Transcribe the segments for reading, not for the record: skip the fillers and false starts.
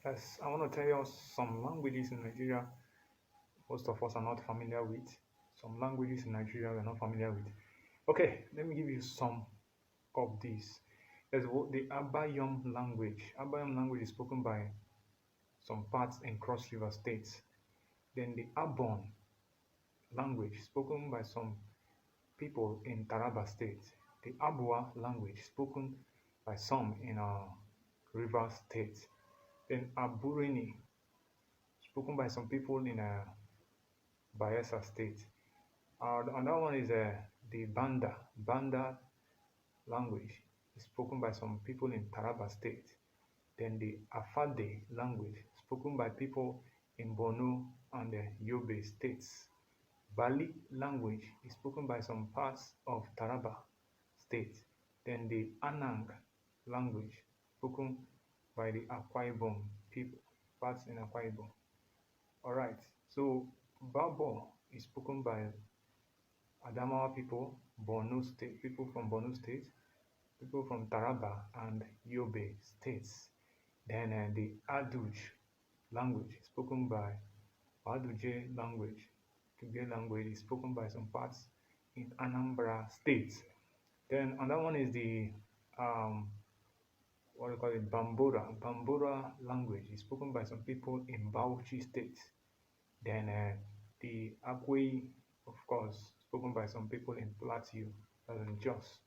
Yes, I want to tell you some languages in Nigeria most of us are not familiar with. Some languages in Nigeria we're not familiar with. Okay, let me give you some of these. There's the Abayom language. Abayom language is spoken by some parts in Cross River States. Then the Abon language spoken by some people in Taraba State. The Abua language spoken by some in River State. Then Abureni spoken by some people in Bayelsa State. Another one is the Banda language is spoken by some people in Taraba State. Then the Afade language spoken by people in Borno and the Yobe states. Bali language is spoken by some parts of Taraba State. Then the Anang language spoken by the Akwa Ibom people, parts in Akwa Ibom. Alright, so Babo is spoken by Adamawa people, Borno State, people from Borno State, people from Taraba and Yobe states. Then the Aduj language spoken by Aduje language. Tugbe language is spoken by some parts in Anambra State. Then another one is the what do you call it, Bambora. Bambora language is spoken by some people in Bauchi State. Then the Akwe, of course, spoken by some people in Plateau, as in Jos.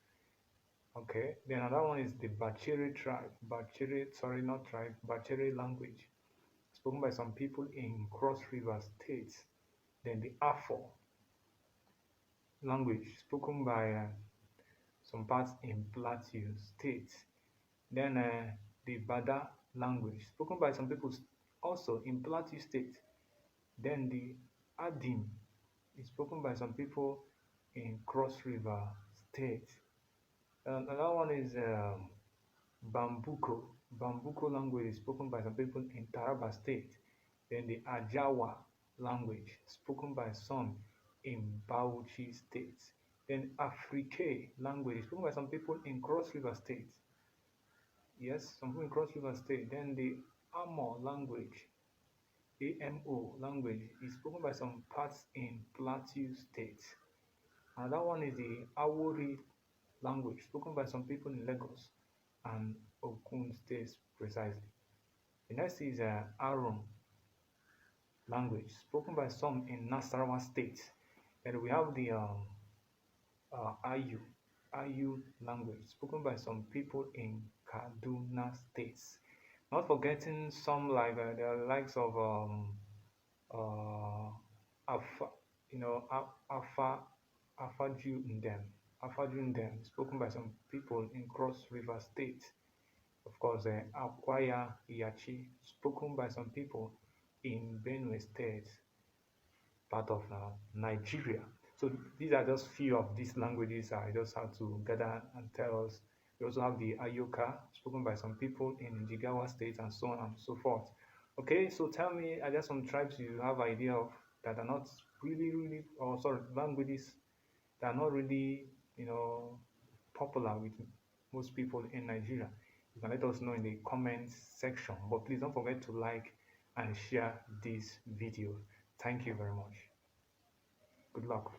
Okay, then another one is the Bachere tribe. Bachere, sorry, not tribe, Bachere language, spoken by some people in Cross River State. Then the Afo language, spoken by some parts in Plateau State. Then the Bada language, spoken by some people also in Plateau State. Then the Adim is spoken by some people in Cross River State. Another one is Bambuko. Bambuko language is spoken by some people in Taraba State. Then the Ajawa language spoken by some in Bauchi State. Then Afrique language spoken by some people in Cross River State. Yes, some people in Cross River State. Then the Amo language, AMO language, is spoken by some parts in Plateau State. Another one is the Awori language, spoken by some people in Lagos and Ogun State precisely. The next is Arum language, spoken by some in Nasarawa State. And we have the Ayu language, spoken by some people in Kaduna State. Not forgetting some like the likes of Afa, Afajundem, spoken by some people in Cross River State. Of course, Akwaya Iyachi, spoken by some people in Benue State, part of Nigeria. So these are just few of these languages I just have to gather and tell us. We also have the Ayoka, spoken by some people in Jigawa State, and so on and so forth. Okay, so tell me, are there some tribes you have idea of that are not really, or sorry, languages that are not really, popular with most people in Nigeria? You can let us know in the comments section. But please don't forget to like and share this video. Thank you very much. Good luck.